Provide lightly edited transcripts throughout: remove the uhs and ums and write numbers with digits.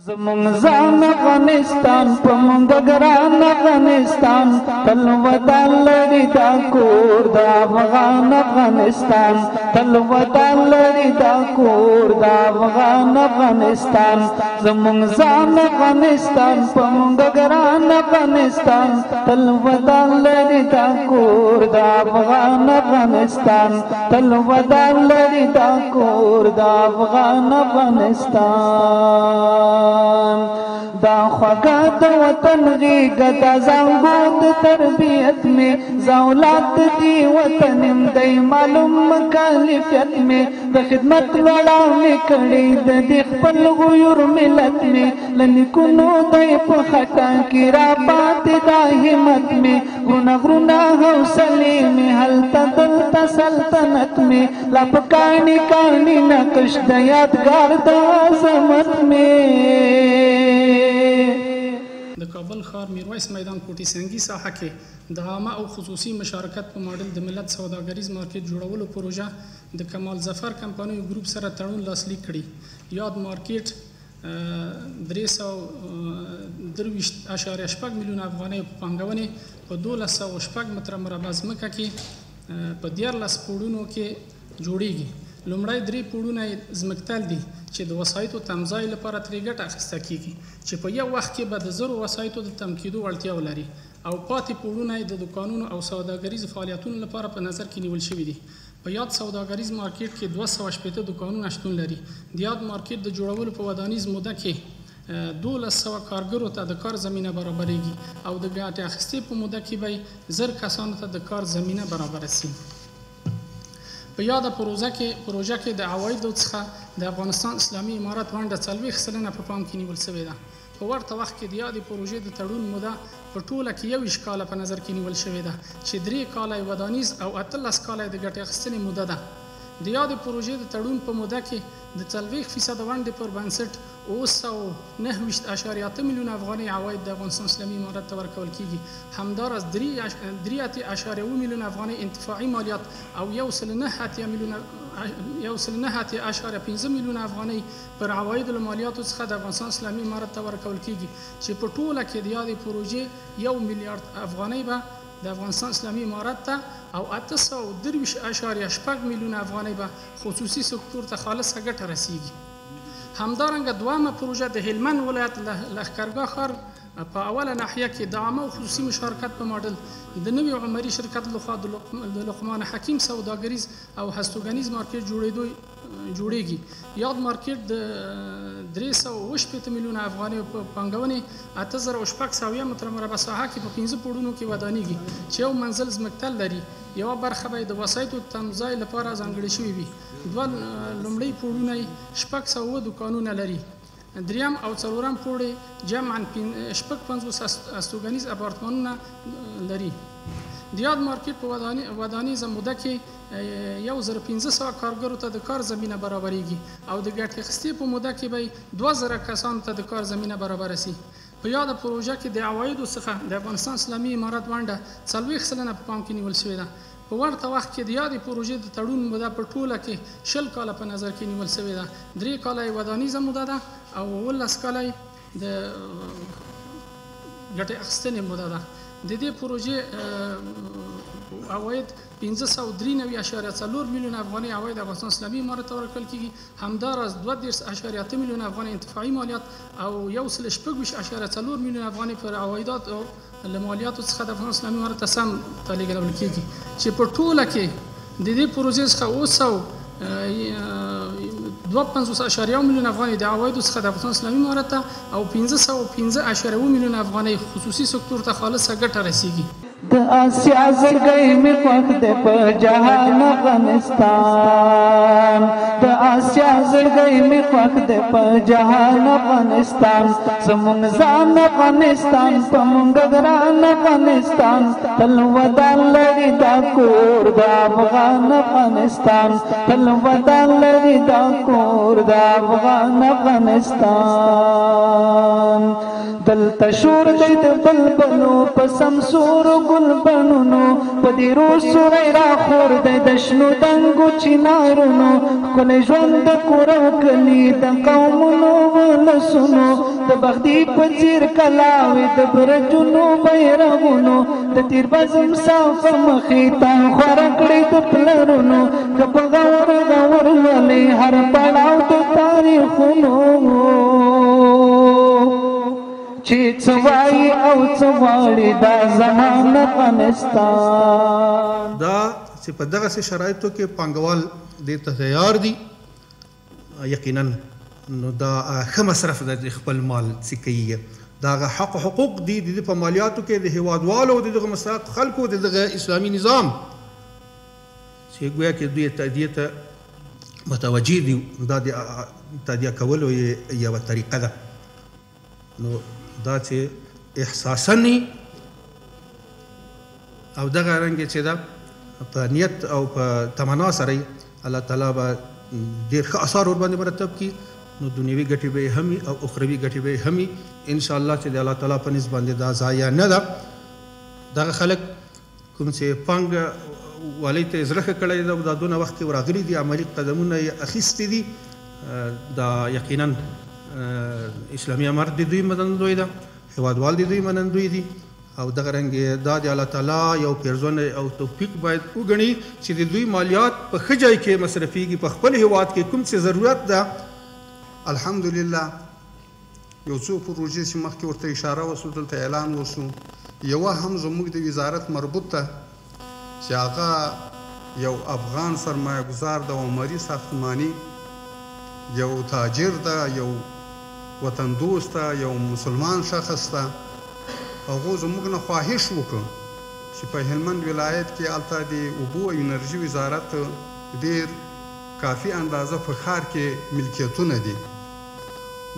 زمون ځان افغانستان په مونږ ګران افغانستان تل وطن لري دا کور د افغان افغانستان تل وطن لري دا کور د افغان افغانستان زمون ځان افغانستان په مونږ ګران افغانستان تل وطن لري دا کور د افغان افغانستان تل وطن لري دا کور د افغان افغانستان دا خوږه د وطن غېږه دا زانګو د تربیت مې زولات دی وطن یم دی معلوم مکلفیت مې د خدمت لړا مې کړې د دې خپل غیور ملت مې له نیکونو دی په خټه کې را پاتې دا همت مې غرونه حوصلې مې هلته دلته سلطنت مې لا په کاڼي کاڼي نقش د یادګار د عظمت مې د کابل ښار میرویس میدان کوټي سنګي ساحه کې د عامه او خصوصي مشارکت په ماډل د ملت سوداګریز مارکیټ جوړولو پروژه د کمال ظفر کمپنیو ګروپ سره تړون لاسلیک کړي. یاد مارکیټ 323.8 میلیون افغانۍ پانګونې په 1206 متره مربع ځمکه کې په 14 پوړونو کې جوړیږي. لومړی 3 پوړونه ځمکتل دي چې د وسایطو تمځای لپاره ترې ګټه اخیسته کیږي چې په یو وخت کې به د زرو وسایطو د تم کېدو وړتیا ولري او پاتې پوړونه د دکانونو او سوداګریزو فعالیتونو لپاره په نظر کې نیول شوي دي. په یاد سوداګریز مارکیټ کې 280 دکانونه شتون لري. د یاد مارکیټ د جوړولو په ودانیز موده کې 1200 کارګرو ته د کار زمینه برابرېږي او د ګټې اخیستې په موده کې به 1000 کسانو ته د کار زمینه برابره شي. په یاده پروژه کې د عوایدو څخه د افغانستان اسلامي امارت ونډه 40 سلنه په پام کې نیول شوې ده. په ورته وخت کې د یادې پروژې د تړون موده په ټوله کې 21 کاله په نظر کې نیول شوې ده چې 3 کاله یې ودانیز او 18 کاله یې د ګټې اخیستنې موده ده. د یادې پروژې د تړون په موده کې د 40% ونډې پر بنسټ 9.8 میلیون افغانۍ عواید د افغانستان اسلامي امارت ته ورکول کیږي. همداراز 3.7 میلیون افغانۍ انتفاعي مالیات او 1.9 میلیون افغانۍ پر عوایدو له مالیاتو څخه د افغانستان اسلامي امارت ته ورکول کیږي چې په ټوله کې د یادې پروژې 1 میلیارډ افغانۍ به د افغانستان اسلامي امارت ته او 830.8 میلیون افغانۍ به خصوصي سکتور ته خالصه ګټه رسیږي. همدارنګه دوامه پروژه د هلمند ولایت لښکرګاه ښار په اوله ناحیه کې د عامه او خصوصي مشارکت په ماډل د نوي عمري شرکت لخوا د لقمان حکیم سوداګریز او هستوګنیز مارکیټ جوړیږي. یاد مارکیټ د 380 میلیون افغانۍ په پانګونې 8600 متره مربع ساحه کې په 15 پوړونو کې ودانیږي چې یو منزل ځمکتل لري. یوه برخه به د وسایطو تمځای لپاره ځانګړې شوې وي. دوه لومړی پوړونه 600 دکانونه لري. دریم او څلورم پوړی جمعاً 55 استوګنیز اپارتمانونه لري. د یاد مارکیټ په ودانیزه موده کې 1500 کارګرو ته د کار زمینه برابرېږي او د ګټې اخیستې په موده کې به 2000 کسانو ته د کار زمینه برابره شي. په یاده پروژه کې د عوایدو څخه د افغانستان اسلامي امارت ونډه 40 سلنه په پام کې نیول شوې ده. په ورته وخت کې د یادې پروژې د تړون موده په ټوله کې 20 کاله په نظر کې نیول شوې ده. 3 کاله یې ودانیزه موده ده او 19 کاله یې د ګټې اخیستنې موده ده. د دې پروژې عواید 593.4 میلیون افغانۍ عواید افغانستان اسلامي امارت ته ورکول کیږي. همداراز 2.8 میلیون افغانۍ انتفاعي مالیات او 1.4 میلیون افغانۍ پر عوایدات او له مالیاتو څخه د افغانستان اسلامي امارت ته سم تلېږل کیږي چې په ټوله کې د دې پروژې څخه 250.1 میلیون افغانۍ د عوایدو څخه د افغانستان اسلامي امارت ته او 515.1 میلیون افغانۍ خصوصي سکتور ته خالصه ګټه رسیږي. د آسیا زړګی مې خوښ دی په جهان افغانستان د آسیا زړګی مې خوښ دی په جهان افغانستان زمونږ ځان افغانستان په مونږ ګران افغانستان تل وطن لري دا کور د افغان افغانستان تل وطن لري دا کور د افغان افغانستان دلته شور دی د بلبلو په سمسورو ګلبڼونو په دې روز سوری راخور دی د شنو دنګو چنارونو ښکلی ژوند د کور او کلي د قومونو ولسونو د بغدي په څېر کلاوې د برجونو بیرغونو د تیر بزم صافه مخې ته خوره کړې د پلرونو که په غور غور ولې هر پړاو د تاریخونو چې څه وایي او څه غواړي دا زموږ افغانستان. دا چې په دغسې شرایطو کې پانګوال دې ته تیار دي، یقینا نو دا ښه مصرف دی د خپل مال چې کوي، دا هغه حق و حقوق دي د په مالیاتو کې د هیوادوالو او د دغه مستحق خلکو د دغه اسلامي نظام چې ګویا کې دوی تادیې ته متوجه دي. دا د تادیه کولو یوه طریقه ده. نو دا چې احساساً او دغه رنګ چې ده په نیت او په تمنا سره الله تعالی به ډېر ښه اثار ورباندې مرتب کړي، نو دنیوي ګټې به یې هم او اخروي ګټې به یې هم انشاءالله چې د الله تعالی په نسبت باندې دا ضایع نه ده. دغه خلک کوم چې پانګه والۍ ته یې زړه ښه کړی ده او دا دونه وخت کې ورغلي دي، عملي قدمونه یې اخیستي دي، دا یقینا اسلامي امارت د دوی منندوی ده، هیوادوال د دوی منندوی دي، او دغه رنګ دا د الله تعالی یو پیرزونه او توفیق باید وګڼي چې د دوی مالیات په ښه ځای کې مصرفیږي، په خپل هیواد کې کوم څه ضرورت ده. الحمدلله یو څو پروژې چې مخکې ورته اشاره وسو دلته اعلان وسو، یوه هم زموږ د وزارت مربوط ده چې هغه یو افغان سرمایه ګزار د عمري ساختماني یو تاجر ده، یو وطن دوست ده، یو مسلمان شخص ده. هغو زموږ نه خواهش وکړ چې په هلمند ولایت کې هلته د اوبو او انرژي وزارت ډېر کافي اندازه په ښار کې ملکیتونه دي،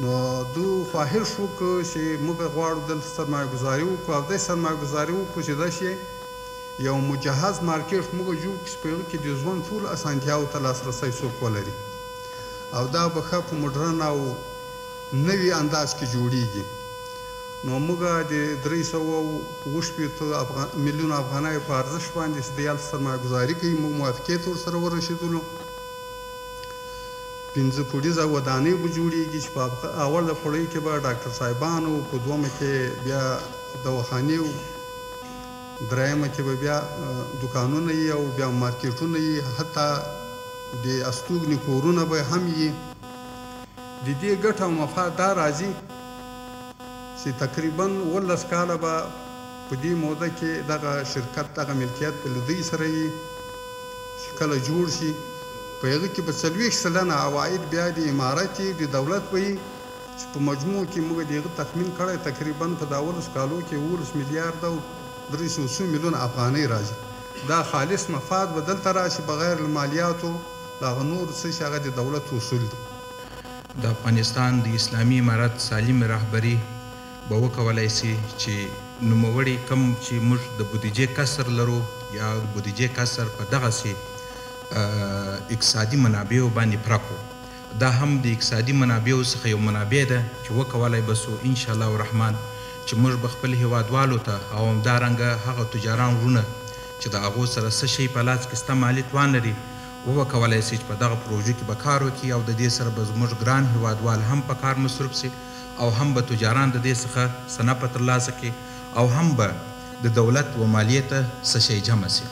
نو دوی خواهش وکړ چې موږ غواړو دلته سرمایه ګزاري وکړو او داسې سرمایه ګزاري وکړو چې داسې یو مجهز مارکیټ موږ جوړ کړو چې په هغه کې د ژوند ټولو اسانتیاوو ته لاسرسی څوک ولري، او دا به ښه په موډرن او نوي انداز کې جوړیږي. نو موږ د 360 میلیونو افغانیو په ارزښت باندې چې د هلته سرمایه ګزاري کوي، موږ موافقې ته ورسره ورسېدلو. 5 پوړیزه ودانۍ به جوړیږي چې په اوله پړۍ کې به ډاکټر صاحبانو، په دومه کې بیا دواخانې، درېیمه کې به بیا دوکانونه وي او بیا مارکیټونه وي، حتی د استوګنې کورونه به هم وي. د دې ګټه او مفاد دا راځي چې تقریبا 18 کاله به په دې موده کې دغه شرکت دغه ملکیت په له دوی سره وي چې کله جوړ شي په هغه کې به 40 سلنه عواید بیا د امارت د دولت وي چې په مجموع کې موږ د هغه تخمین کړی تقریبا په 18 کالو کې 19 میلیارد او 300 میلیون افغانۍ راځي. دا خالص مفاد به دلته راشي بغیر المالیاتو دغه نور څه چې هغه د دولت اصول دي. د افغانستان د اسلامي امارت سالم رهبري به وکولی سي چې نوموړي کم چې موږ د بودیجې کسر لرو یا بودیجې کسر په دغسې اقتصادي منابعو باندې پوره کړو، دا هم د اقتصادي منابعو څخه یو منابع ده چې وکولی به سو انشاءالله الرحمن چې موږ به خپل هیوادوالو ته او همدارنګه هغه تجاران وروڼه چې د هغو سره څه شی په لاس کې شته مالي توان لري وکولی سي چې په دغه پروژو کې به کار وکړي، او د دې سره به زموږ ګران هیوادوال هم په کار مصروف سي او هم به تجاران د دې څخه څه نفع ترلاسه کړي او هم به د دولت و مالیې ته څه شی جمع سي.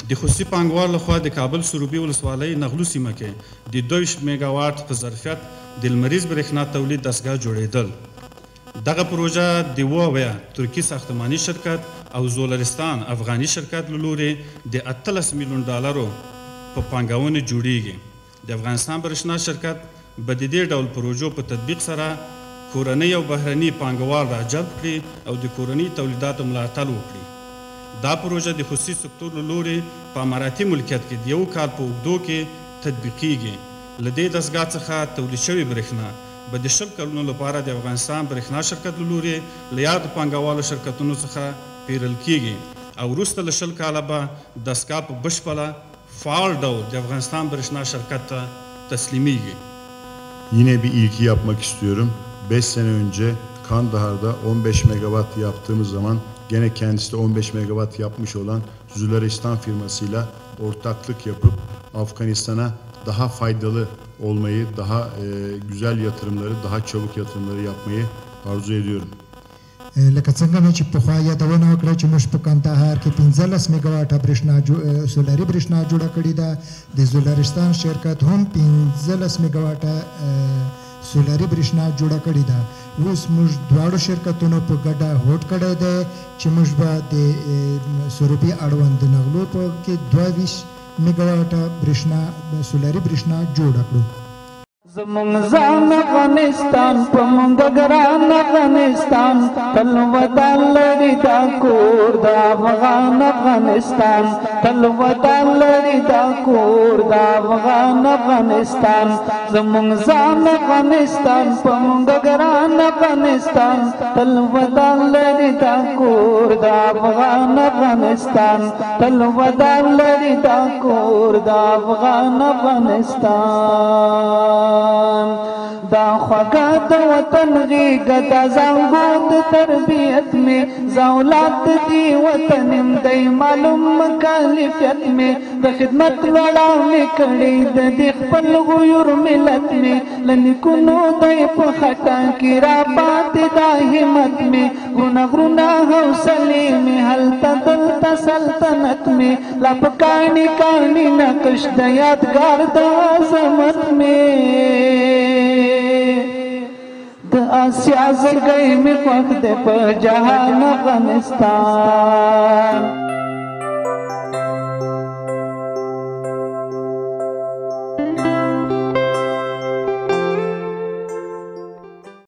د خصوصي پانګوال لخوا د کابل سروبي ولسوالۍ نغلو سیمه کې د 2 میګاواټ په ظرفیت د لمریز برېښنا تولید دستګاه جوړېدل. دغه پروژه د وویا ترکي ساختماني شرکت او زولرستان افغاني شرکت له لورې د 18 میلیون ډالرو په پانګونې جوړیږي. د افغانستان برېښنا شرکت به د دې ډول پروژو په تطبیق سره کورنۍ او بهرني پانګوال راجلب کړي او د کورني تولیداتو ملاتړ وکړي. دا پروژه د خصوصي سکتور له لورې په اماراتي ملکیت کې د 1 کال په اوږدو کې تطبیقیږي. له دې دستګاه څخه تولید شوې برېښنا به د 20 کلونو لپاره د افغانستان برېښنا شرکت له لورې له یادو پانګوالو شرکتونو څخه پیرل کیږي او وروسته له 20 کاله به دستګاه په بشپړه فعال ډول د افغانستان برېښنا şirket teslimiydi. Yine bir ilki yapmak istiyorum. 5 sene önce Kandahar'da 15 megawatt yaptığımız zaman gene kendisi de 15 megawatt yapmış olan Zülaristan firmasıyla ortaklık yapıp Afganistan'a daha faydalı olmayı, daha güzel yatırımları, daha çabuk yatırımları yapmayı arzu ediyorum. لکه څنګه مې چې پخوا یادونه وکړه چې موږ په کندهار کې 15 میګاواټه برېښنا سولري برېښنا جوړه کړې ده د زولرستان شرکت هم 15 میګاواټه سولري برېښنا جوړه کړې ده اوس موږ دواړو شرکتونو په ګډه هوډ کړی دی چې موږ به د سروبي اړوند نغلو په کې 22 میګاواټه برېښنا سولري برېښنا جوړه کړو زمونږ ځان افغانستان په مونږ ګران افغانستان تل وطن لري دا کور د افغان افغانستان تل وطن لري دا کور د افغان افغانستان زمونږ ځان افغانستان په مونږ ګران افغانستان تل وطن لري دا کور د افغان افغانستان تل وطن لري دا کور د افغان افغانستان دا خوږه د وطن غېږه دا زانګو د تربیت مې زولات دی وطن یم دی معلوم مکلفیت مې د خدمت لوړه مې کړې د دې خپل غیور ملت مې له نیکونو دی په خټه کې را پاتې دا همت مې غرونه حوصلې مې هلته دلته سلطنت مې لا په کاڼي کاڼي نقش د یادګار د عظمت مې د آسیا زړګی مې خوښ دی په جهان افغانستان